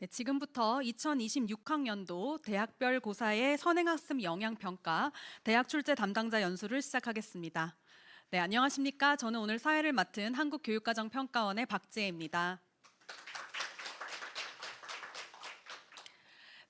네, 지금부터 2026학년도 대학별 고사의 선행학습 영향평가 대학 출제 담당자 연수를 시작하겠습니다. 네, 안녕하십니까? 저는 오늘 사회를 맡은 한국교육과정평가원의 박지혜입니다.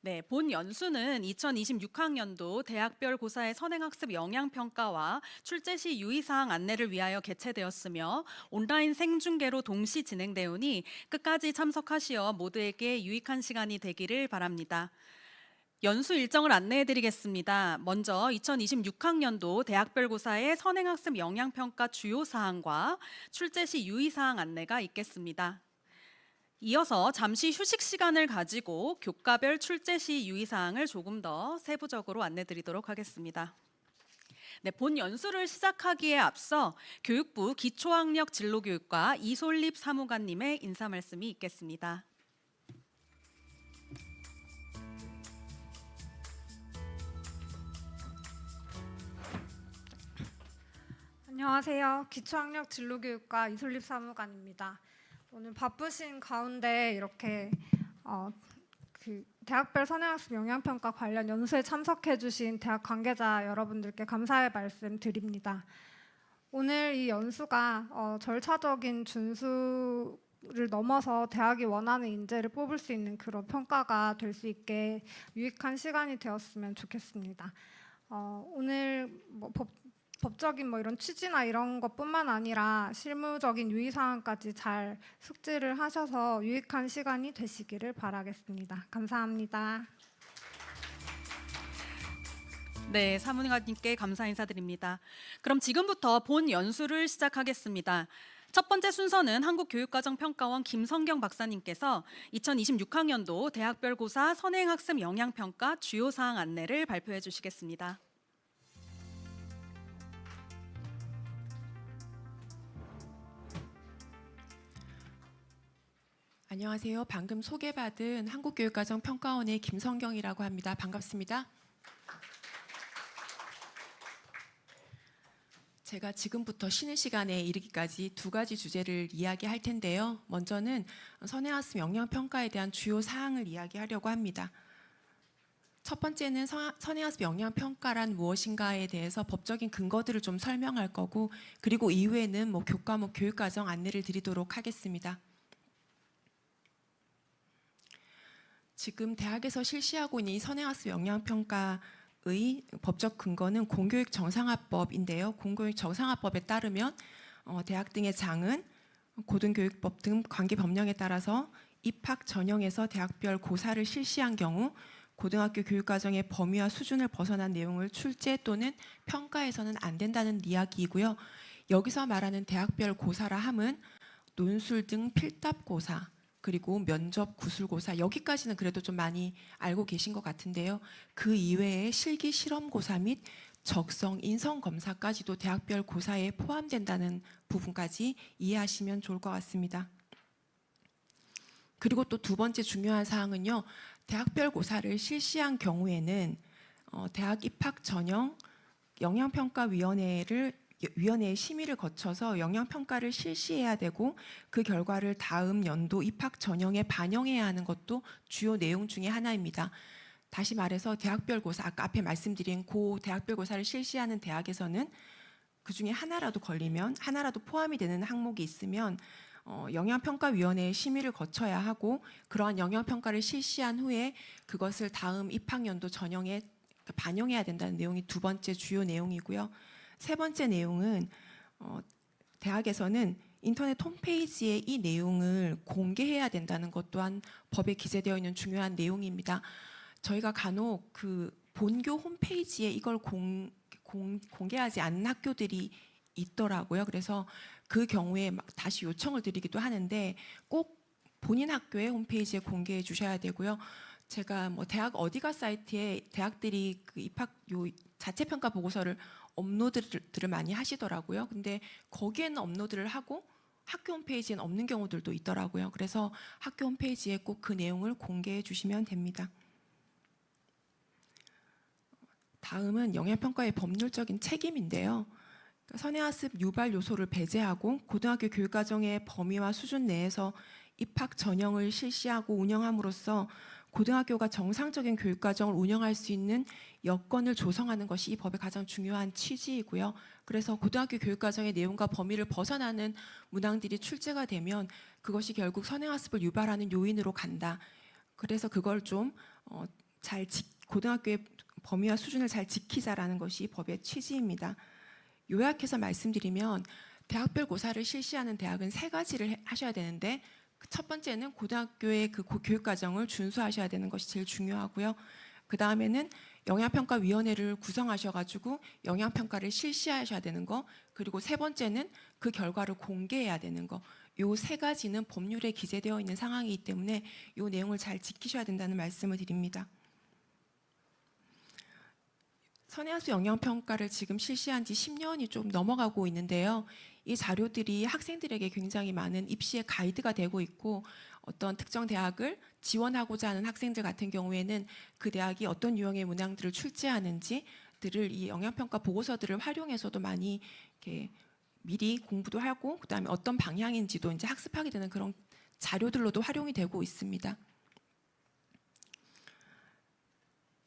네, 본 연수는 2026학년도 대학별 고사의 선행학습 영향평가와 출제 시 유의사항 안내를 위하여 개최되었으며 온라인 생중계로 동시 진행되오니 끝까지 참석하시어 모두에게 유익한 시간이 되기를 바랍니다. 연수 일정을 안내해 드리겠습니다. 먼저 2026학년도 대학별 고사의 선행학습 영향평가 주요 사항과 출제 시 유의사항 안내가 있겠습니다. 이어서 잠시 휴식 시간을 가지고 교과별 출제 시 유의사항을 조금 더 세부적으로 안내 드리도록 하겠습니다. 네, 본 연수를 시작하기에 앞서 교육부 기초학력 진로교육과 이솔립 사무관님의 인사 말씀이 있겠습니다. 안녕하세요. 기초학력 진로교육과 이솔립 사무관입니다. 오늘 바쁘신 가운데 이렇게 대학별 선행학습 영향평가 관련 연수에 참석해주신 대학 관계자 여러분들께 감사의 말씀 드립니다. 오늘 이 연수가 절차적인 준수를 넘어서 대학이 원하는 인재를 뽑을 수 있는 그런 평가가 될 수 있게 유익한 시간이 되었으면 좋겠습니다. 오늘 법적인 이런 취지나 이런 것뿐만 아니라 실무적인 유의사항까지 잘 숙지를 하셔서 유익한 시간이 되시기를 바라겠습니다. 감사합니다. 네, 사무관님께 감사 인사드립니다. 그럼 지금부터 본 연수를 시작하겠습니다. 첫 번째 순서는 한국교육과정평가원 김성경 박사님께서 2026학년도 대학별 고사 선행학습 영향평가 주요 사항 안내를 발표해 주시겠습니다. 안녕하세요. 방금 소개받은 한국교육과정평가원의 김성경이라고 합니다. 반갑습니다. 제가 지금부터 쉬는 시간에 이르기까지 두 가지 주제를 이야기할 텐데요. 먼저는 선행학습 영향평가에 대한 주요 사항을 이야기하려고 합니다. 첫 번째는 선행학습 영향평가란 무엇인가에 대해서 법적인 근거들을 좀 설명할 거고, 그리고 이후에는 교과목 교육과정 안내를 드리도록 하겠습니다. 지금 대학에서 실시하고 있는 이 선행학습 영향평가의 법적 근거는 공교육 정상화법인데요. 공교육 정상화법에 따르면 대학 등의 장은 고등교육법 등 관계 법령에 따라서 입학 전형에서 대학별 고사를 실시한 경우 고등학교 교육과정의 범위와 수준을 벗어난 내용을 출제 또는 평가해서는 안 된다는 이야기이고요. 여기서 말하는 대학별 고사라 함은 논술 등 필답고사, 그리고 면접, 구술고사, 여기까지는 그래도 좀 많이 알고 계신 것 같은데요. 그 이외에 실기 실험고사 및 적성, 인성검사까지도 대학별 고사에 포함된다는 부분까지 이해하시면 좋을 것 같습니다. 그리고 또 두 번째 중요한 사항은요. 대학별 고사를 실시한 경우에는 대학 입학 전형 영향평가위원회의 심의를 거쳐서 영향평가를 실시해야 되고, 그 결과를 다음 연도 입학 전형에 반영해야 하는 것도 주요 내용 중에 하나입니다. 다시 말해서 대학별 고사, 아까 앞에 말씀드린 대학별 고사를 실시하는 대학에서는 그 중에 하나라도 걸리면, 하나라도 포함이 되는 항목이 있으면 영향평가위원회의 심의를 거쳐야 하고, 그러한 영향평가를 실시한 후에 그것을 다음 입학연도 전형에 반영해야 된다는 내용이 두 번째 주요 내용이고요. 세 번째 내용은 대학에서는 인터넷 홈페이지에 이 내용을 공개해야 된다는 것 또한 법에 기재되어 있는 중요한 내용입니다. 저희가 간혹 그 본교 홈페이지에 이걸 공개하지 않는 학교들이 있더라고요. 그래서 그 경우에 다시 요청을 드리기도 하는데 꼭 본인 학교의 홈페이지에 공개해 주셔야 되고요. 제가 대학 어디가 사이트에 대학들이 그 입학 자체평가 보고서를 업로드를 많이 하시더라고요. 근데 거기에는 업로드를 하고 학교 홈페이지에는 없는 경우들도 있더라고요. 그래서 학교 홈페이지에 꼭 그 내용을 공개해 주시면 됩니다. 다음은 영향평가의 법률적인 책임인데요. 선행학습 유발 요소를 배제하고 고등학교 교육과정의 범위와 수준 내에서 입학 전형을 실시하고 운영함으로써 고등학교가 정상적인 교육과정을 운영할 수 있는 여건을 조성하는 것이 이 법의 가장 중요한 취지이고요. 그래서 고등학교 교육과정의 내용과 범위를 벗어나는 문항들이 출제가 되면 그것이 결국 선행학습을 유발하는 요인으로 간다. 그래서 그걸 좀 고등학교의 범위와 수준을 잘 지키자라는 것이 이 법의 취지입니다. 요약해서 말씀드리면 대학별 고사를 실시하는 대학은 세 가지를 하셔야 되는데 첫 번째는 고등학교의 그 교육과정을 준수하셔야 되는 것이 제일 중요하고요. 그 다음에는 영양평가위원회를 구성하셔가지고 영양평가를 실시하셔야 되는 거, 그리고 세 번째는 그 결과를 공개해야 되는 거. 요 세 가지는 법률에 기재되어 있는 상황이기 때문에 요 내용을 잘 지키셔야 된다는 말씀을 드립니다. 선행학습 영양평가를 지금 실시한 지 10년이 좀 넘어가고 있는데요. 이 자료들이 학생들에게 굉장히 많은 입시의 가이드가 되고 있고 어떤 특정 대학을 지원하고자 하는 학생들 같은 경우에는 그 대학이 어떤 유형의 문항들을 출제하는지들을 이 영양평가 보고서들을 활용해서도 많이 이렇게 미리 공부도 하고 그다음에 어떤 방향인지도 이제 학습하게 되는 그런 자료들로도 활용이 되고 있습니다.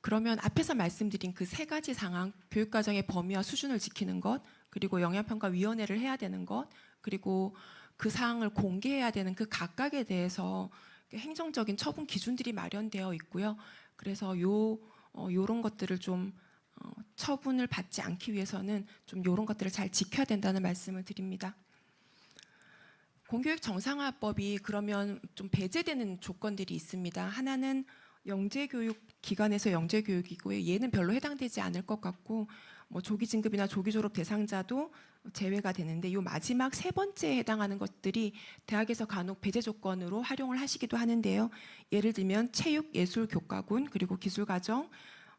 그러면 앞에서 말씀드린 그 세 가지 상황, 교육과정의 범위와 수준을 지키는 것, 그리고 영양평가위원회를 해야 되는 것, 그리고 그 사항을 공개해야 되는 그 각각에 대해서 행정적인 처분 기준들이 마련되어 있고요. 그래서 요런 것들을 좀 처분을 받지 않기 위해서는 좀 요런 것들을 잘 지켜야 된다는 말씀을 드립니다. 공교육 정상화법이 그러면 좀 배제되는 조건들이 있습니다. 하나는 영재교육 기관에서 영재교육이고요. 얘는 별로 해당되지 않을 것 같고 뭐 조기 진급이나 조기 졸업 대상자도 제외가 되는데 이 마지막 세 번째에 해당하는 것들이 대학에서 간혹 배제 조건으로 활용을 하시기도 하는데요. 예를 들면 체육, 예술 교과군, 그리고 기술과정,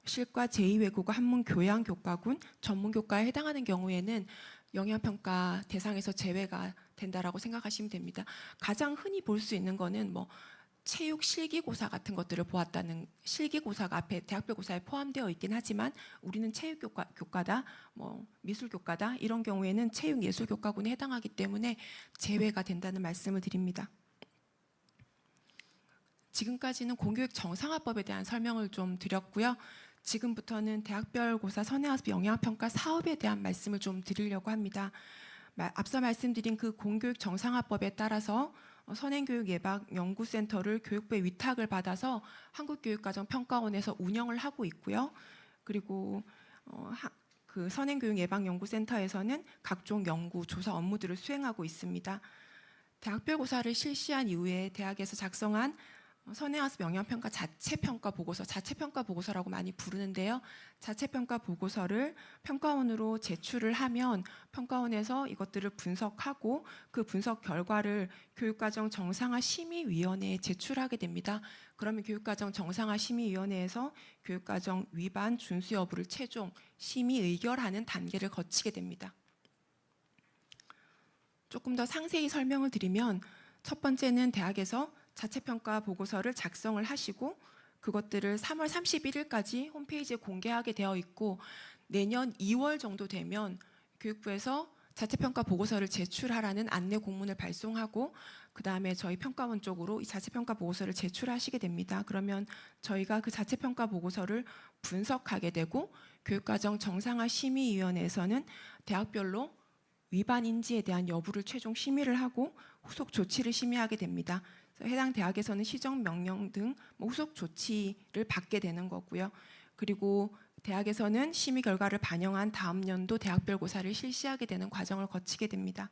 실과 제2외국어 한문 교양 교과군, 전문 교과에 해당하는 경우에는 영양평가 대상에서 제외가 된다라고 생각하시면 됩니다. 가장 흔히 볼 수 있는 거는 뭐 체육 실기고사 같은 것들을 보았다는, 실기고사가 앞에 대학별 고사에 포함되어 있긴 하지만 우리는 체육 교과다, 뭐 미술 교과다 이런 경우에는 체육 예술 교과군에 해당하기 때문에 제외가 된다는 말씀을 드립니다. 지금까지는 공교육 정상화법에 대한 설명을 좀 드렸고요. 지금부터는 대학별 고사 선행학습 영양평가 사업에 대한 말씀을 좀 드리려고 합니다. 앞서 말씀드린 그 공교육 정상화법에 따라서 선행교육예방연구센터를 교육부의 위탁을 받아서 한국교육과정평가원에서 운영을 하고 있고요. 그리고 그 선행교육예방연구센터에서는 각종 연구, 조사 업무들을 수행하고 있습니다. 대학별 고사를 실시한 이후에 대학에서 작성한 선행학습 영양평가 자체평가 보고서, 자체평가 보고서라고 많이 부르는데요. 자체평가 보고서를 평가원으로 제출을 하면 평가원에서 이것들을 분석하고 그 분석 결과를 교육과정 정상화 심의위원회에 제출하게 됩니다. 그러면 교육과정 정상화 심의위원회에서 교육과정 위반 준수 여부를 최종 심의 의결하는 단계를 거치게 됩니다. 조금 더 상세히 설명을 드리면 첫 번째는 대학에서 자체평가 보고서를 작성을 하시고 그것들을 3월 31일까지 홈페이지에 공개하게 되어 있고 내년 2월 정도 되면 교육부에서 자체평가 보고서를 제출하라는 안내 공문을 발송하고 그다음에 저희 평가원 쪽으로 이 자체평가 보고서를 제출하시게 됩니다. 그러면 저희가 그 자체평가 보고서를 분석하게 되고 교육과정 정상화 심의위원회에서는 대학별로 위반 인지에 대한 여부를 최종 심의를 하고 후속 조치를 심의하게 됩니다. 해당 대학에서는 시정명령 등 후속 조치를 받게 되는 거고요. 그리고 대학에서는 심의 결과를 반영한 다음 연도 대학별 고사를 실시하게 되는 과정을 거치게 됩니다.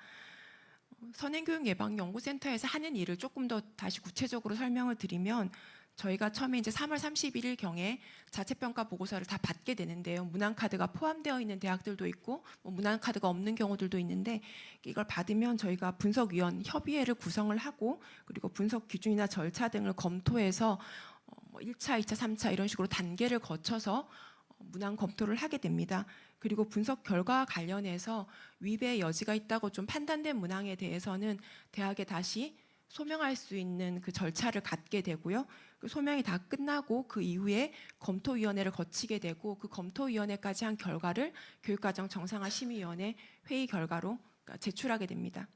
선행교육예방연구센터에서 하는 일을 조금 더 다시 구체적으로 설명을 드리면 저희가 처음에 이제 3월 31일 경에 자체평가 보고서를 다 받게 되는데요. 문항카드가 포함되어 있는 대학들도 있고 문항카드가 없는 경우들도 있는데 이걸 받으면 저희가 분석위원 협의회를 구성을 하고 그리고 분석 기준이나 절차 등을 검토해서 1차, 2차, 3차 이런 식으로 단계를 거쳐서 문항 검토를 하게 됩니다. 그리고 분석 결과와 관련해서 위배의 여지가 있다고 좀 판단된 문항에 대해서는 대학에 다시 소명할 수 있는 그 절차를 갖게 되고요. 그 소명이 다 끝나고 그 이후에 검토위원회를 거치게 되고 그 검토위원회까지 한 결과를 교육과정 정상화 심의위원회 회의 결과로 제출하게 됩니다.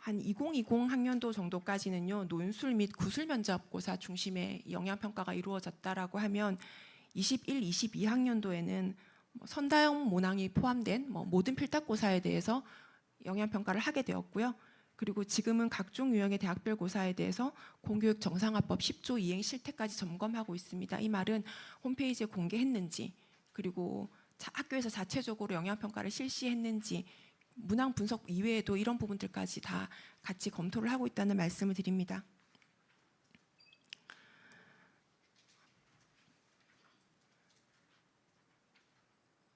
한 2020 학년도 정도까지는요, 논술 및 구술 면접고사 중심의 영양 평가가 이루어졌다라고 하면 21, 22 학년도에는 선다형 문항이 포함된 모든 필탁고사에 대해서 영양 평가를 하게 되었고요. 그리고 지금은 각종 유형의 대학별 고사에 대해서 공교육 정상화법 10조 이행 실태까지 점검하고 있습니다. 이 말은 홈페이지에 공개했는지, 그리고 학교에서 자체적으로 영양 평가를 실시했는지, 문항 분석 이외에도 이런 부분들까지 다 같이 검토를 하고 있다는 말씀을 드립니다.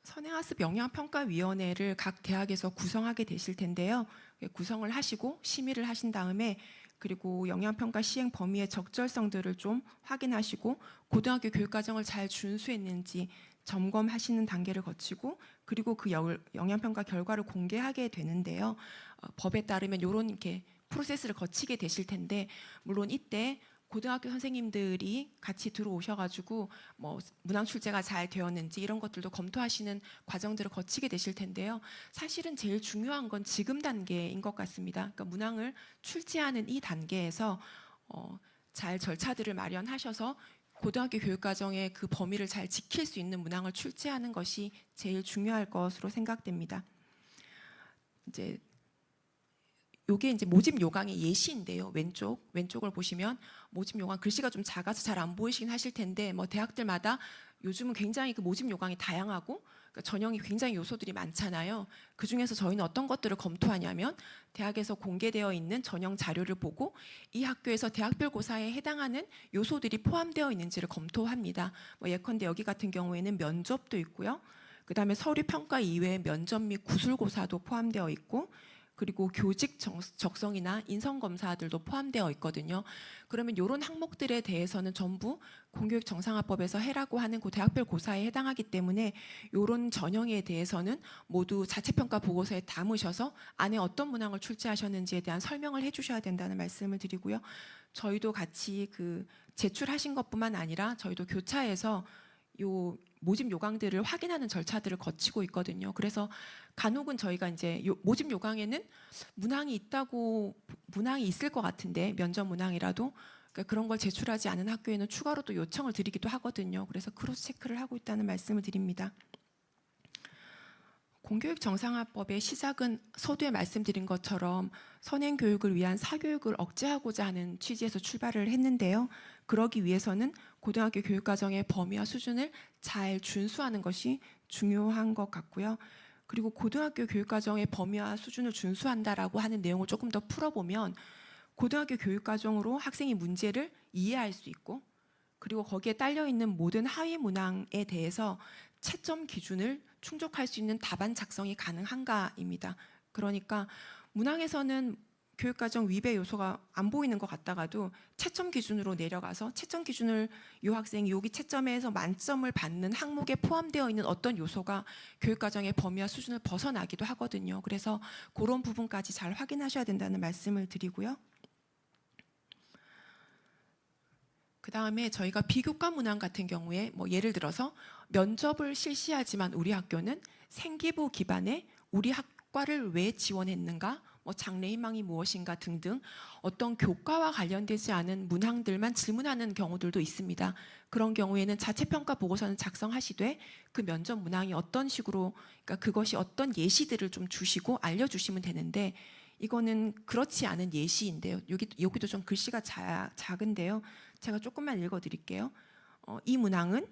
선행학습 영양평가위원회를 각 대학에서 구성하게 되실 텐데요. 구성을 하시고 심의를 하신 다음에 그리고 영양평가 시행 범위의 적절성들을 좀 확인하시고 고등학교 교육과정을 잘 준수했는지 점검하시는 단계를 거치고 그리고 그 영양평가 결과를 공개하게 되는데요. 법에 따르면 이런 이렇게 프로세스를 거치게 되실 텐데 물론 이때 고등학교 선생님들이 같이 들어오셔가지고 문항 출제가 잘 되었는지 이런 것들도 검토하시는 과정들을 거치게 되실 텐데요. 사실은 제일 중요한 건 지금 단계인 것 같습니다. 그러니까 문항을 출제하는 이 단계에서 잘 절차들을 마련하셔서 고등학교 교육과정의 그 범위를 잘 지킬 수 있는 문항을 출제하는 것이 제일 중요할 것으로 생각됩니다. 요게 이제 모집 요강의 예시인데요. 왼쪽을 보시면 모집 요강 글씨가 좀 작아서 잘 안 보이시긴 하실 텐데 대학들마다 요즘은 굉장히 그 모집 요강이 다양하고 그러니까 전형이 굉장히 요소들이 많잖아요. 그 중에서 저희는 어떤 것들을 검토하냐면 대학에서 공개되어 있는 전형 자료를 보고 이 학교에서 대학별 고사에 해당하는 요소들이 포함되어 있는지를 검토합니다. 예컨대 여기 같은 경우에는 면접도 있고요. 그다음에 서류 평가 이외에 면접 및 구술고사도 포함되어 있고 그리고 교직 적성이나 인성검사들도 포함되어 있거든요. 그러면 이런 항목들에 대해서는 전부 공교육 정상화법에서 해라고 하는 그 대학별 고사에 해당하기 때문에 이런 전형에 대해서는 모두 자체평가 보고서에 담으셔서 안에 어떤 문항을 출제하셨는지에 대한 설명을 해주셔야 된다는 말씀을 드리고요. 저희도 같이 그 제출하신 것뿐만 아니라 저희도 교차에서 요 모집 요강들을 확인하는 절차들을 거치고 있거든요. 그래서 간혹은 저희가 이제 모집 요강에는 문항이 있을 것 같은데 면접 문항이라도 그러니까 그런 걸 제출하지 않은 학교에는 추가로 또 요청을 드리기도 하거든요. 그래서 크로스 체크를 하고 있다는 말씀을 드립니다. 공교육 정상화법의 시작은 서두에 말씀드린 것처럼 선행 교육을 위한 사교육을 억제하고자 하는 취지에서 출발을 했는데요. 그러기 위해서는 고등학교 교육과정의 범위와 수준을 잘 준수하는 것이 중요한 것 같고요. 그리고 고등학교 교육과정의 범위와 수준을 준수한다라고 하는 내용을 조금 더 풀어보면 고등학교 교육과정으로 학생이 문제를 이해할 수 있고 그리고 거기에 딸려있는 모든 하위 문항에 대해서 채점 기준을 충족할 수 있는 답안 작성이 가능한가입니다. 그러니까 문항에서는 교육과정 위배 요소가 안 보이는 것 같다가도 채점 기준으로 내려가서 채점 기준을 이 학생이 여기 채점에서 만점을 받는 항목에 포함되어 있는 어떤 요소가 교육과정의 범위와 수준을 벗어나기도 하거든요. 그래서 그런 부분까지 잘 확인하셔야 된다는 말씀을 드리고요. 그 다음에 저희가 비교과 문항 같은 경우에 예를 들어서 면접을 실시하지만 우리 학교는 생기부 기반의 우리 학과를 왜 지원했는가, 장래희망이 무엇인가 등등 어떤 교과와 관련되지 않은 문항들만 질문하는 경우들도 있습니다. 그런 경우에는 자체평가 보고서는 작성하시되 그 면접 문항이 어떤 식으로, 그러니까 그것이 어떤 예시들을 좀 주시고 알려주시면 되는데 이거는 그렇지 않은 예시인데요. 여기도 좀 글씨가 작은데요. 제가 조금만 읽어드릴게요. 이 문항은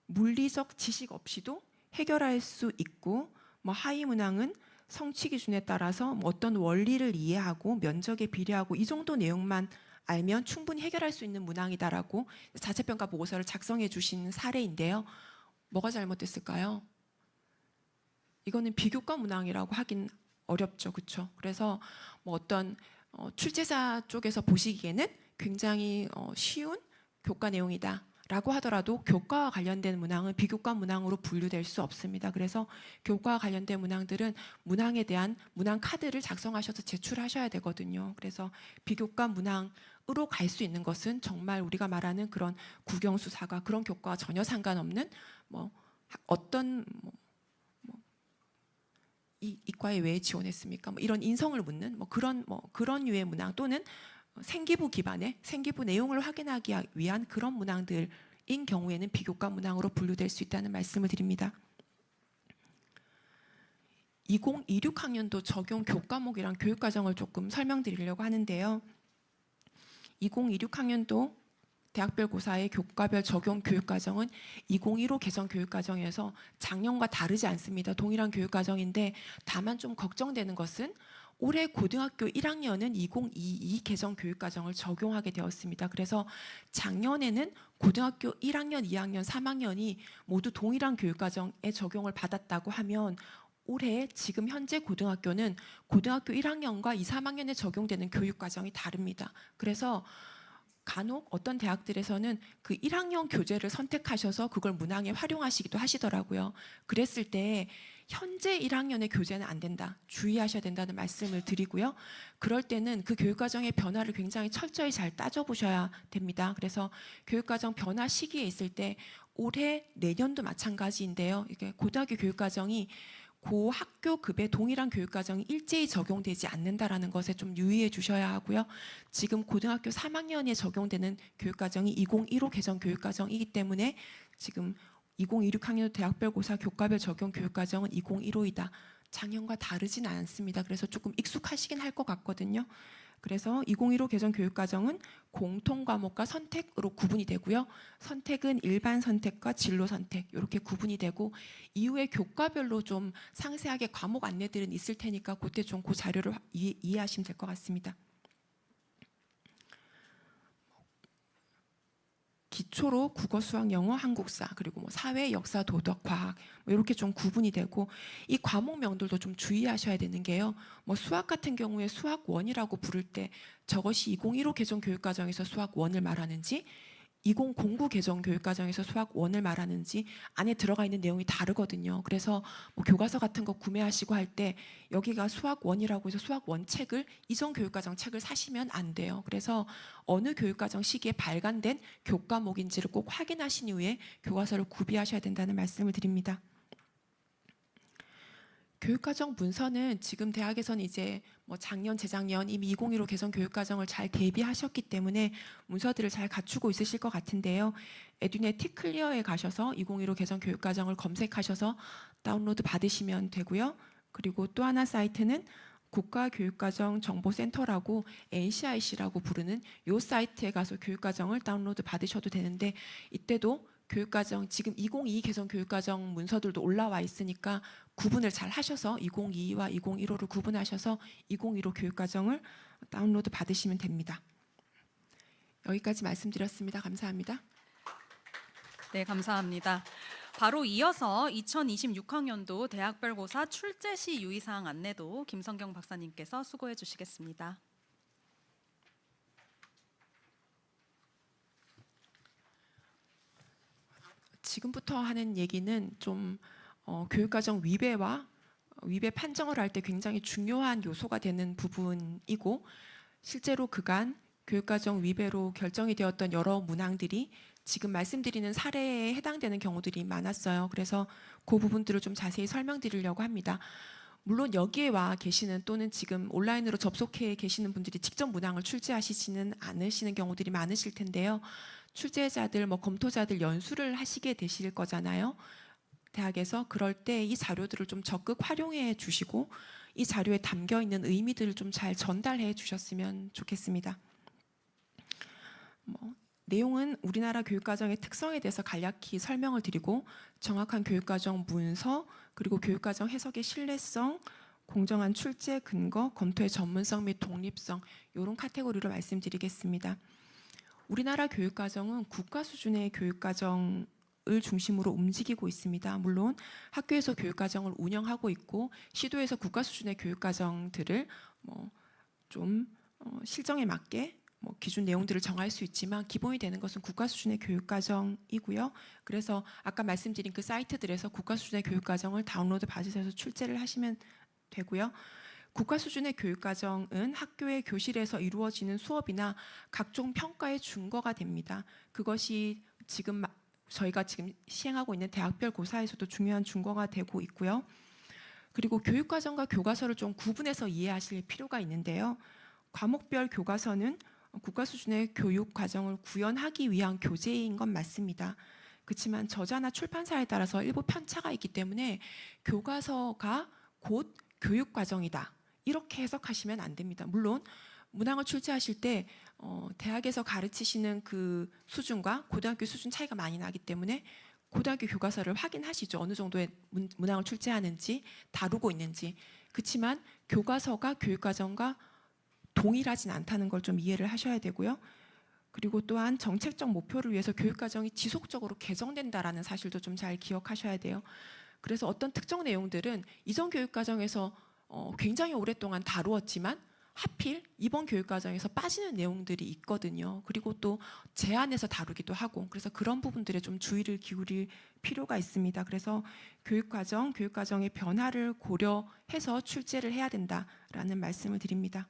물리적 지식 없이도 해결할 수 있고 하위 문항은 성취 기준에 따라서 어떤 원리를 이해하고 면적에 비례하고 이 정도 내용만 알면 충분히 해결할 수 있는 문항이다라고 자체평가 보고서를 작성해 주신 사례인데요. 뭐가 잘못됐을까요? 이거는 비교과 문항이라고 하긴 어렵죠. 그렇죠? 그래서 어떤 출제자 쪽에서 보시기에는 굉장히 쉬운 교과 내용이다 라고 하더라도 교과와 관련된 문항은 비교과 문항으로 분류될 수 없습니다. 그래서 교과와 관련된 문항들은 문항에 대한 문항 카드를 작성하셔서 제출하셔야 되거든요. 그래서 비교과 문항으로 갈 수 있는 것은 정말 우리가 말하는 그런 국영수사가 그런 교과와 전혀 상관없는 어떤 이과에 왜 지원했습니까? 뭐 이런 인성을 묻는 그런 유의 문항 또는 생기부 기반의 생기부 내용을 확인하기 위한 그런 문항들인 경우에는 비교과 문항으로 분류될 수 있다는 말씀을 드립니다. 2026학년도 적용 교과목이랑 교육과정을 조금 설명드리려고 하는데요. 2026학년도 대학별 고사의 교과별 적용 교육과정은 2015 개정 교육과정에서 작년과 다르지 않습니다. 동일한 교육과정인데 다만 좀 걱정되는 것은 올해 고등학교 1학년은 2022 개정 교육과정을 적용하게 되었습니다. 그래서 작년에는 고등학교 1학년, 2학년, 3학년이 모두 동일한 교육과정에 적용을 받았다고 하면 올해 지금 현재 고등학교는 고등학교 1학년과 2, 3학년에 적용되는 교육과정이 다릅니다. 그래서 간혹 어떤 대학들에서는 그 1학년 교재를 선택하셔서 그걸 문항에 활용하시기도 하시더라고요. 그랬을 때 현재 1학년의 교재는 안 된다. 주의하셔야 된다는 말씀을 드리고요. 그럴 때는 그 교육과정의 변화를 굉장히 철저히 잘 따져보셔야 됩니다. 그래서 교육과정 변화 시기에 있을 때 올해 내년도 마찬가지인데요. 이게 고등학교 교육과정이 고 학교급의 동일한 교육과정이 일제히 적용되지 않는다라는 것에 좀 유의해 주셔야 하고요. 지금 고등학교 3학년에 적용되는 교육과정이 2015 개정 교육과정이기 때문에 지금 2026학년 대학별 고사 교과별 적용 교육과정은 2015이다. 작년과 다르진 않습니다. 그래서 조금 익숙하시긴 할 것 같거든요. 그래서 2015 개정 교육과정은 공통 과목과 선택으로 구분이 되고요. 선택은 일반 선택과 진로 선택 이렇게 구분이 되고 이후에 교과별로 좀 상세하게 과목 안내들은 있을 테니까 그때 좀 그 자료를 이해하시면 될 것 같습니다. 기초로 국어, 수학, 영어, 한국사 그리고 뭐 사회, 역사, 도덕, 과학 이렇게 좀 구분이 되고 이 과목명들도 좀 주의하셔야 되는 게요. 뭐 수학 같은 경우에 수학 1이라고 부를 때 저것이 2015 개정 교육과정에서 수학 1을 말하는지 2009 개정 교육과정에서 수학 1을 말하는지 안에 들어가 있는 내용이 다르거든요. 그래서 뭐 교과서 같은 거 구매하시고 할 때 여기가 수학 1이라고 해서 수학 1 책을 이전 교육과정 책을 사시면 안 돼요. 그래서 어느 교육과정 시기에 발간된 교과목인지를 꼭 확인하신 이후에 교과서를 구비하셔야 된다는 말씀을 드립니다. 교육과정 문서는 지금 대학에서는 이제 뭐 작년, 재작년 이미 2015 개정 교육과정을 잘 대비하셨기 때문에 문서들을 잘 갖추고 있으실 것 같은데요. 에듀넷 티클리어에 가셔서 2015 개정 교육과정을 검색하셔서 다운로드 받으시면 되고요. 그리고 또 하나 사이트는 국가교육과정정보센터라고 NCIC라고 부르는 이 사이트에 가서 교육과정을 다운로드 받으셔도 되는데 이때도 교육과정 지금 2022 개정 교육과정 문서들도 올라와 있으니까 구분을 잘 하셔서 2022와 2015를 구분하셔서 2015 교육과정을 다운로드 받으시면 됩니다. 여기까지 말씀드렸습니다. 감사합니다. 네, 감사합니다. 바로 이어서 2026학년도 대학별 고사 출제 시 유의사항 안내도 김성경 박사님께서 수고해 주시겠습니다. 지금부터 하는 얘기는 좀 교육과정 위배와 위배 판정을 할 때 굉장히 중요한 요소가 되는 부분이고 실제로 그간 교육과정 위배로 결정이 되었던 여러 문항들이 지금 말씀드리는 사례에 해당되는 경우들이 많았어요. 그래서 그 부분들을 좀 자세히 설명드리려고 합니다. 물론 여기에 와 계시는 또는 지금 온라인으로 접속해 계시는 분들이 직접 문항을 출제하시지는 않으시는 경우들이 많으실 텐데요. 출제자들, 검토자들 연수를 하시게 되실 거잖아요. 대학에서 그럴 때 이 자료들을 좀 적극 활용해 주시고 이 자료에 담겨 있는 의미들을 좀 잘 전달해 주셨으면 좋겠습니다. 내용은 우리나라 교육과정의 특성에 대해서 간략히 설명을 드리고 정확한 교육과정 문서 그리고 교육과정 해석의 신뢰성, 공정한 출제 근거, 검토의 전문성 및 독립성 이런 카테고리로 말씀드리겠습니다. 우리나라 교육과정은 국가 수준의 교육과정을 중심으로 움직이고 있습니다. 물론 학교에서 교육과정을 운영하고 있고 시도에서 국가 수준의 교육과정들을 좀 실정에 맞게 기준 내용들을 정할 수 있지만 기본이 되는 것은 국가 수준의 교육과정이고요. 그래서 아까 말씀드린 그 사이트들에서 국가 수준의 교육과정을 다운로드 받으셔서 출제를 하시면 되고요. 국가 수준의 교육과정은 학교의 교실에서 이루어지는 수업이나 각종 평가의 준거가 됩니다. 그것이 저희가 지금 시행하고 있는 대학별 고사에서도 중요한 준거가 되고 있고요. 그리고 교육과정과 교과서를 좀 구분해서 이해하실 필요가 있는데요. 과목별 교과서는 국가 수준의 교육 과정을 구현하기 위한 교재인 건 맞습니다. 그렇지만 저자나 출판사에 따라서 일부 편차가 있기 때문에 교과서가 곧 교육 과정이다, 이렇게 해석하시면 안 됩니다. 물론 문항을 출제하실 때 대학에서 가르치시는 그 수준과 고등학교 수준 차이가 많이 나기 때문에 고등학교 교과서를 확인하시죠. 어느 정도의 문항을 출제하는지, 다루고 있는지. 그렇지만 교과서가 교육과정과 동일하진 않다는 걸 좀 이해를 하셔야 되고요. 그리고 또한 정책적 목표를 위해서 교육과정이 지속적으로 개정된다라는 사실도 좀 잘 기억하셔야 돼요. 그래서 어떤 특정 내용들은 이전 교육과정에서 굉장히 오랫동안 다루었지만 하필 이번 교육과정에서 빠지는 내용들이 있거든요. 그리고 또 제한해서 다루기도 하고, 그래서 그런 부분들에 좀 주의를 기울일 필요가 있습니다. 그래서 교육과정의 변화를 고려해서 출제를 해야 된다라는 말씀을 드립니다.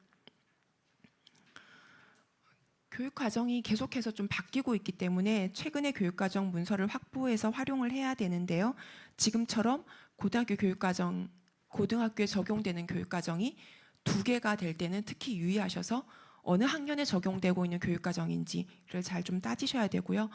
교육과정이 계속해서 좀 바뀌고 있기 때문에 최근의 교육과정 문서를 확보해서 활용을 해야 되는데요. 지금처럼 고등학교에 적용되는 교육과정이 2개가 될 때는 특히 유의하셔서 어느 학년에 적용되고 있는 교육과정인지를 잘 좀 따지셔야 되고요.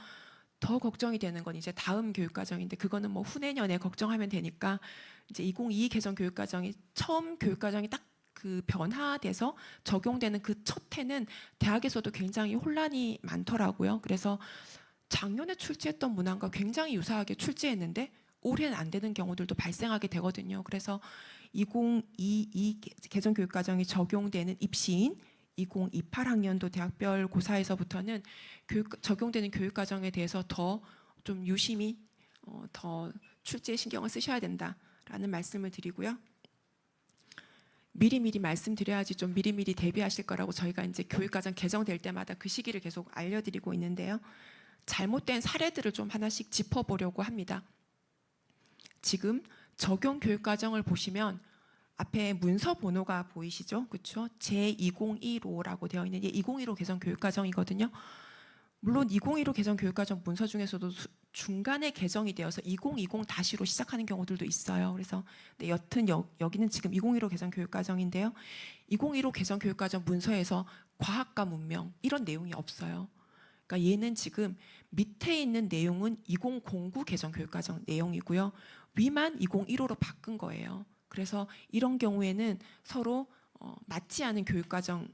더 걱정이 되는 건 이제 다음 교육과정인데, 그거는 뭐 후내년에 걱정하면 되니까, 이제 2022 개정 교육과정이 처음 교육과정이 딱 그 변화돼서 적용되는 그 첫 해는 대학에서도 굉장히 혼란이 많더라고요. 그래서 작년에 출제했던 문항과 굉장히 유사하게 출제했는데 올해는 안 되는 경우들도 발생하게 되거든요. 그래서 2022 개정 교육과정이 적용되는 입시인 2028학년도 대학별 고사에서부터는 적용되는 교육과정에 대해서 더 좀 유심히 더 출제에 신경을 쓰셔야 된다라는 말씀을 드리고요. 미리미리 말씀드려야지 좀 미리미리 대비하실 거라고 저희가 이제 교육과정 개정될 때마다 그 시기를 계속 알려드리고 있는데요. 잘못된 사례들을 좀 하나씩 짚어보려고 합니다. 지금 적용 교육과정을 보시면 앞에 문서 번호가 보이시죠? 그렇죠? 제2015라고 되어 있는 게 2015 개정 교육과정이거든요. 물론 2015 개정 교육과정 문서 중에서도 중간에 개정이 되어서 2020-로 시작하는 경우들도 있어요. 그래서 네, 여튼 여기는 지금 2015 개정 교육과정인데요. 2015 개정 교육과정 문서에서 과학과 문명 이런 내용이 없어요. 그러니까 얘는 지금 밑에 있는 내용은 2009 개정 교육과정 내용이고요. 위만 2015로 바꾼 거예요. 그래서 이런 경우에는 서로 맞지 않은 교육과정을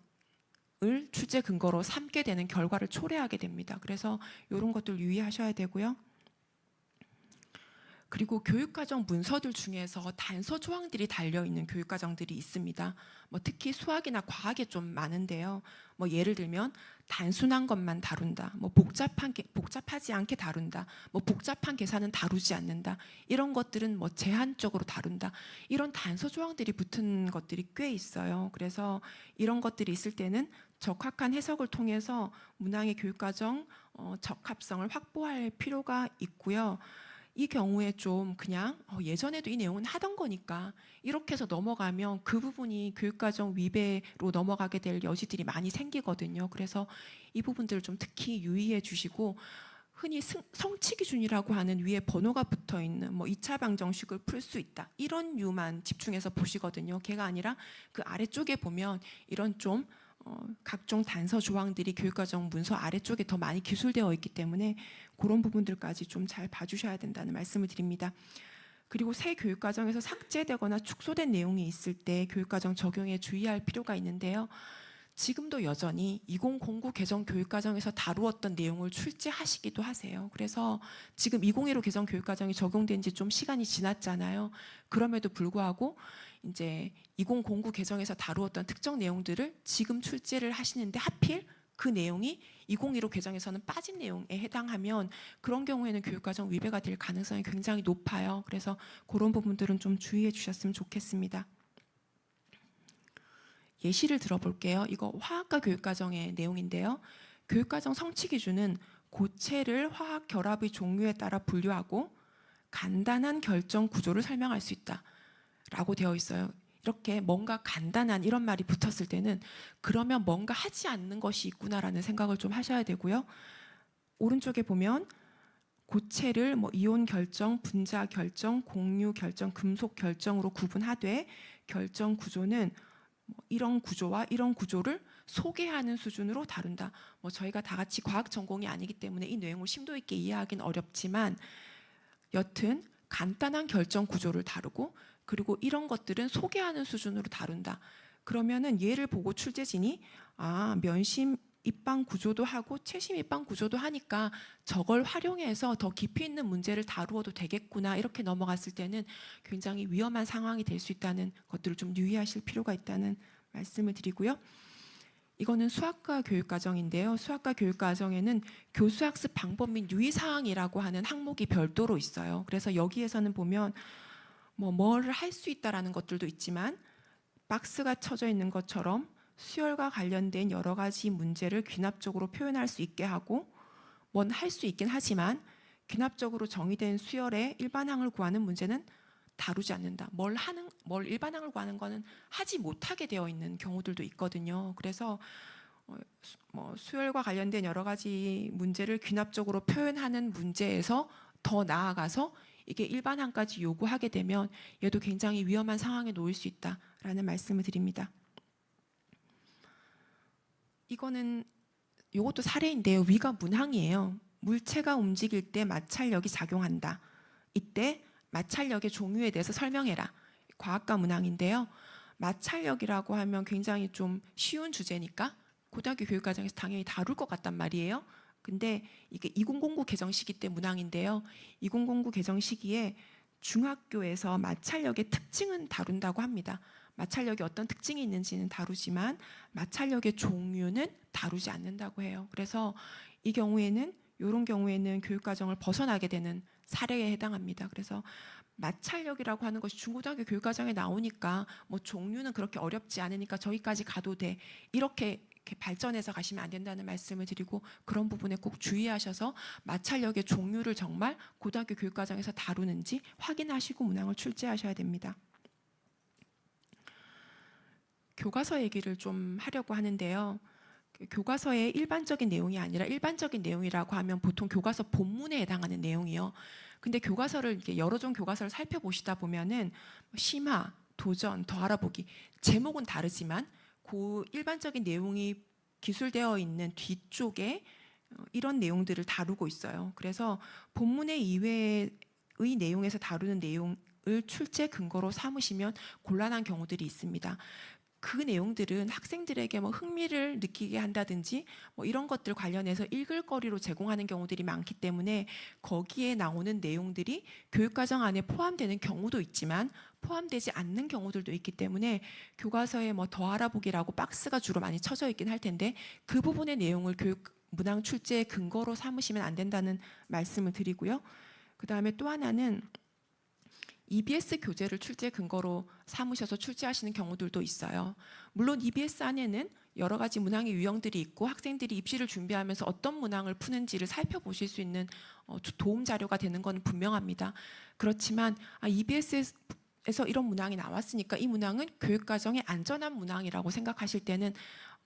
출제 근거로 삼게 되는 결과를 초래하게 됩니다. 그래서 이런 것들 유의하셔야 되고요. 그리고 교육과정 문서들 중에서 단서 조항들이 달려있는 교육과정들이 있습니다. 뭐 특히 수학이나 과학에 좀 많은데요. 뭐 예를 들면 단순한 것만 다룬다, 뭐 복잡하지 않게 다룬다, 뭐 복잡한 계산은 다루지 않는다, 이런 것들은 뭐 제한적으로 다룬다, 이런 단서 조항들이 붙은 것들이 꽤 있어요. 그래서 이런 것들이 있을 때는 적합한 해석을 통해서 문항의 교육과정 적합성을 확보할 필요가 있고요. 이 경우에 좀 그냥 예전에도 이 내용은 하던 거니까 이렇게 해서 넘어가면 그 부분이 교육과정 위배로 넘어가게 될 여지들이 많이 생기거든요. 그래서 이 부분들을 좀 특히 유의해 주시고, 흔히 성취 기준이라고 하는 위에 번호가 붙어 있는 뭐 2차 방정식을 풀 수 있다, 이런 류만 집중해서 보시거든요. 걔가 아니라 그 아래쪽에 보면 이런 좀 각종 단서 조항들이 교육과정 문서 아래쪽에 더 많이 기술되어 있기 때문에 그런 부분들까지 좀 잘 봐주셔야 된다는 말씀을 드립니다. 그리고 새 교육과정에서 삭제되거나 축소된 내용이 있을 때 교육과정 적용에 주의할 필요가 있는데요. 지금도 여전히 2009 개정 교육과정에서 다루었던 내용을 출제하시기도 하세요. 그래서 지금 2015 개정 교육과정이 적용된 지 좀 시간이 지났잖아요. 그럼에도 불구하고 이제 2009 개정에서 다루었던 특정 내용들을 지금 출제를 하시는데 하필 그 내용이 2015 개정에서는 빠진 내용에 해당하면 그런 경우에는 교육과정 위배가 될 가능성이 굉장히 높아요. 그래서 그런 부분들은 좀 주의해 주셨으면 좋겠습니다. 예시를 들어볼게요. 이거 화학과 교육과정의 내용인데요. 교육과정 성취 기준은 고체를 화학 결합의 종류에 따라 분류하고 간단한 결정 구조를 설명할 수 있다라고 되어 있어요. 이렇게 뭔가 간단한 이런 말이 붙었을 때는 그러면 뭔가 하지 않는 것이 있구나라는 생각을 좀 하셔야 되고요. 오른쪽에 보면 고체를 뭐 이온 결정, 분자 결정, 공유 결정, 금속 결정으로 구분하되 결정 구조는 뭐 이런 구조와 이런 구조를 소개하는 수준으로 다룬다. 뭐 저희가 다 같이 과학 전공이 아니기 때문에 이 내용을 심도 있게 이해하기는 어렵지만 여튼 간단한 결정 구조를 다루고 그리고 이런 것들은 소개하는 수준으로 다룬다. 그러면은 얘를 보고 출제진이 면심 입방 구조도 하고 채심 입방 구조도 하니까 저걸 활용해서 더 깊이 있는 문제를 다루어도 되겠구나 이렇게 넘어갔을 때는 굉장히 위험한 상황이 될 수 있다는 것들을 좀 유의하실 필요가 있다는 말씀을 드리고요. 이거는 수학과 교육과정인데요. 수학과 교육과정에는 교수학습 방법 및 유의사항이라고 하는 항목이 별도로 있어요. 그래서 여기에서는 보면 뭘 할 수 있다라는 것들도 있지만 박스가 쳐져 있는 것처럼 수열과 관련된 여러 가지 문제를 귀납적으로 표현할 수 있게 하고 뭔 할 수 있긴 하지만 귀납적으로 정의된 수열의 일반항을 구하는 문제는 다루지 않는다. 뭘 일반항을 구하는 거는 하지 못하게 되어 있는 경우들도 있거든요. 그래서 수열과 관련된 여러 가지 문제를 귀납적으로 표현하는 문제에서 더 나아가서 이게 일반항까지 요구하게 되면 얘도 굉장히 위험한 상황에 놓일 수 있다라는 말씀을 드립니다. 이것도 사례인데요. 위가 문항이에요. 물체가 움직일 때 마찰력이 작용한다. 이때 마찰력의 종류에 대해서 설명해라. 과학과 문항인데요. 마찰력이라고 하면 굉장히 좀 쉬운 주제니까 고등학교 교육과정에서 당연히 다룰 것 같단 말이에요. 근데 이게 2009 개정 시기 때 문항인데요. 2009 개정 시기에 중학교에서 마찰력의 특징은 다룬다고 합니다. 마찰력이 어떤 특징이 있는지는 다루지만 마찰력의 종류는 다루지 않는다고 해요. 그래서 이런 경우에는 교육과정을 벗어나게 되는 사례에 해당합니다. 그래서 마찰력이라고 하는 것이 중고등학교 교육과정에 나오니까 종류는 그렇게 어렵지 않으니까 저기까지 가도 돼. 이렇게 발전해서 가시면 안 된다는 말씀을 드리고 그런 부분에 꼭 주의하셔서 마찰력의 종류를 정말 고등학교 교육과정에서 다루는지 확인하시고 문항을 출제하셔야 됩니다. 교과서 얘기를 좀 하려고 하는데요. 교과서의 일반적인 내용이 아니라 일반적인 내용이라고 하면 보통 교과서 본문에 해당하는 내용이요. 근데 교과서를 이렇게 여러 종 교과서를 살펴보시다 보면은 심화, 도전, 더 알아보기 제목은 다르지만 그 일반적인 내용이 기술되어 있는 뒤쪽에 이런 내용들을 다루고 있어요. 그래서 본문의 이외의 내용에서 다루는 내용을 출제 근거로 삼으시면 곤란한 경우들이 있습니다. 그 내용들은 학생들에게 흥미를 느끼게 한다든지 이런 것들 관련해서 읽을 거리로 제공하는 경우들이 많기 때문에 거기에 나오는 내용들이 교육과정 안에 포함되는 경우도 있지만 포함되지 않는 경우들도 있기 때문에 교과서에 더 알아보기라고 박스가 주로 많이 쳐져 있긴 할 텐데 그 부분의 내용을 교육 문항 출제의 근거로 삼으시면 안 된다는 말씀을 드리고요. 그 다음에 또 하나는 EBS 교재를 출제 근거로 삼으셔서 출제하시는 경우들도 있어요. 물론 EBS 안에는 여러 가지 문항의 유형들이 있고 학생들이 입시를 준비하면서 어떤 문항을 푸는지를 살펴보실 수 있는 도움 자료가 되는 건 분명합니다. 그렇지만 EBS에서 이런 문항이 나왔으니까 이 문항은 교육과정의 안전한 문항이라고 생각하실 때는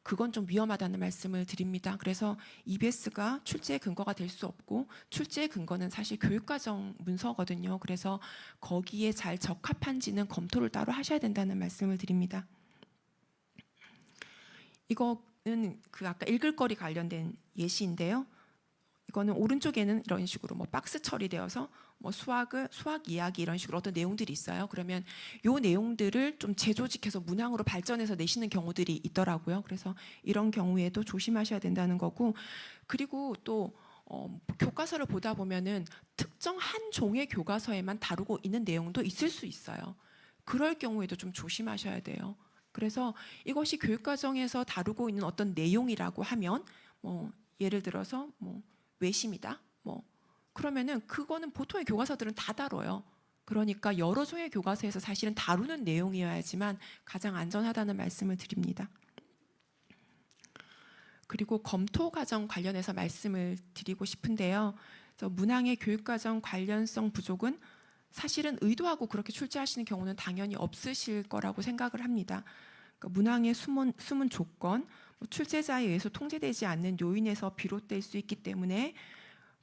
그건 좀 위험하다는 말씀을 드립니다. 그래서 EBS가 출제의 근거가 될 수 없고 출제의 근거는 사실 교육과정 문서거든요. 그래서 거기에 잘 적합한지는 검토를 따로 하셔야 된다는 말씀을 드립니다. 이거는 아까 읽을 거리 관련된 예시인데요. 이거는 오른쪽에는 이런 식으로 박스 처리되어서 수학 이야기 이런 식으로 어떤 내용들이 있어요. 그러면 이 내용들을 좀 재조직해서 문항으로 발전해서 내시는 경우들이 있더라고요. 그래서 이런 경우에도 조심하셔야 된다는 거고 그리고 또 교과서를 보다 보면은 특정 한 종의 교과서에만 다루고 있는 내용도 있을 수 있어요. 그럴 경우에도 좀 조심하셔야 돼요. 그래서 이것이 교육과정에서 다루고 있는 어떤 내용이라고 하면 예를 들어서 외심이다. 그러면은 그거는 보통의 교과서들은 다 다뤄요. 그러니까 여러 종의 교과서에서 사실은 다루는 내용이어야지만 가장 안전하다는 말씀을 드립니다. 그리고 검토 과정 관련해서 말씀을 드리고 싶은데요. 그래서 문항의 교육과정 관련성 부족은 사실은 의도하고 그렇게 출제하시는 경우는 당연히 없으실 거라고 생각을 합니다. 그러니까 문항의 숨은 조건, 출제자에 의해서 통제되지 않는 요인에서 비롯될 수 있기 때문에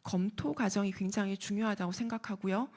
검토 과정이 굉장히 중요하다고 생각하고요.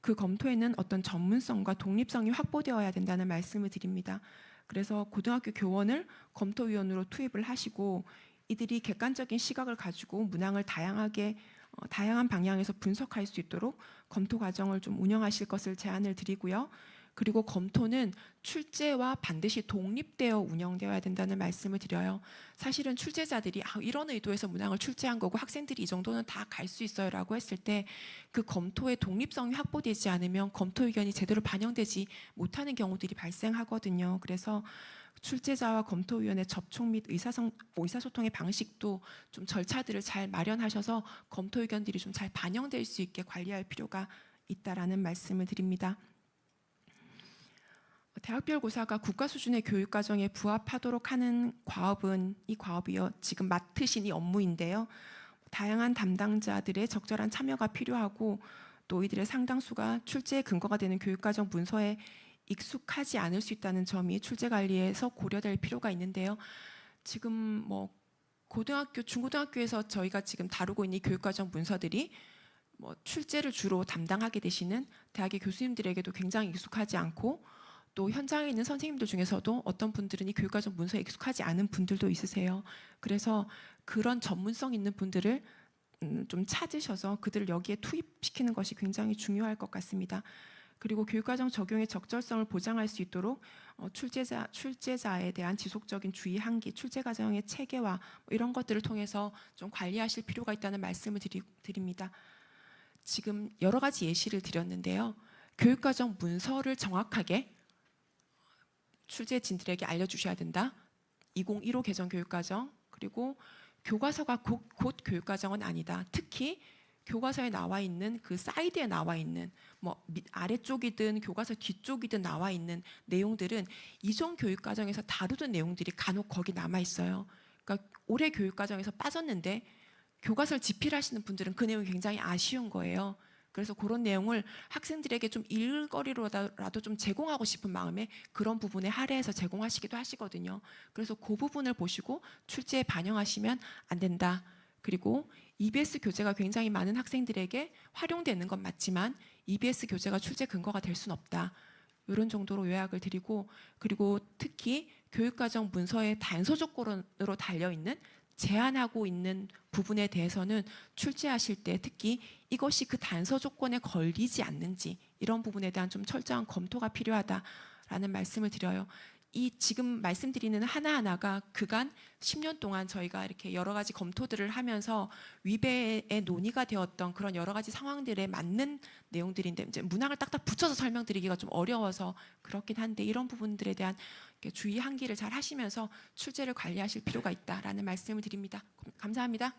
그 검토에는 어떤 전문성과 독립성이 확보되어야 된다는 말씀을 드립니다. 그래서 고등학교 교원을 검토위원으로 투입을 하시고 이들이 객관적인 시각을 가지고 문항을 다양한 방향에서 분석할 수 있도록 검토 과정을 좀 운영하실 것을 제안을 드리고요. 그리고 검토는 출제와 반드시 독립되어 운영되어야 된다는 말씀을 드려요. 사실은 출제자들이 이런 의도에서 문항을 출제한 거고 학생들이 이 정도는 다 갈 수 있어요라고 했을 때 그 검토의 독립성이 확보되지 않으면 검토 의견이 제대로 반영되지 못하는 경우들이 발생하거든요. 그래서 출제자와 검토위원회 접촉 및 의사소통의 방식도 좀 절차들을 잘 마련하셔서 검토 의견들이 좀 잘 반영될 수 있게 관리할 필요가 있다라는 말씀을 드립니다. 대학별 고사가 국가 수준의 교육 과정에 부합하도록 하는 과업은 이 과업이요. 지금 맡으신 이 업무인데요. 다양한 담당자들의 적절한 참여가 필요하고 또 이들의 상당수가 출제의 근거가 되는 교육과정 문서에 익숙하지 않을 수 있다는 점이 출제 관리에서 고려될 필요가 있는데요. 지금 뭐 고등학교, 중고등학교에서 저희가 지금 다루고 있는 이 교육과정 문서들이 뭐 출제를 주로 담당하게 되시는 대학의 교수님들에게도 굉장히 익숙하지 않고 또 현장에 있는 선생님들 중에서도 어떤 분들은 이 교육과정 문서에 익숙하지 않은 분들도 있으세요. 그래서 그런 전문성 있는 분들을 좀 찾으셔서 그들을 여기에 투입시키는 것이 굉장히 중요할 것 같습니다. 그리고 교육과정 적용의 적절성을 보장할 수 있도록 출제자에 대한 지속적인 주의 환기, 출제 과정의 체계화 이런 것들을 통해서 좀 관리하실 필요가 있다는 말씀을 드립니다. 지금 여러 가지 예시를 드렸는데요. 교육과정 문서를 정확하게 출제진들에게 알려주셔야 된다. 2015 개정 교육과정 그리고 교과서가 곧 교육과정은 아니다. 특히 교과서에 나와 있는 그 사이드에 나와 있는 뭐 아래쪽이든 교과서 뒤쪽이든 나와 있는 내용들은 이전 교육과정에서 다루던 내용들이 간혹 거기 남아 있어요. 그러니까 올해 교육과정에서 빠졌는데 교과서를 집필하시는 분들은 그 내용이 굉장히 아쉬운 거예요. 그래서 그런 내용을 학생들에게 좀 일거리로라도 좀 제공하고 싶은 마음에 그런 부분에 할애해서 제공하시기도 하시거든요. 그래서 그 부분을 보시고 출제에 반영하시면 안 된다. 그리고 EBS 교재가 굉장히 많은 학생들에게 활용되는 건 맞지만 EBS 교재가 출제 근거가 될 수는 없다. 이런 정도로 요약을 드리고 그리고 특히 교육과정 문서의 단서 조건으로 달려있는 제한하고 있는 부분에 대해서는 출제하실 때 특히 이것이 그 단서 조건에 걸리지 않는지 이런 부분에 대한 좀 철저한 검토가 필요하다라는 말씀을 드려요. 이 지금 말씀드리는 하나하나가 그간 10년 동안 저희가 이렇게 여러 가지 검토들을 하면서 위배에 논의가 되었던 그런 여러 가지 상황들에 맞는 내용들인데 이제 문항을 딱딱 붙여서 설명드리기가 좀 어려워서 그렇긴 한데 이런 부분들에 대한 주의 환기를 잘 하시면서 출제를 관리하실 필요가 있다라는 말씀을 드립니다. 감사합니다.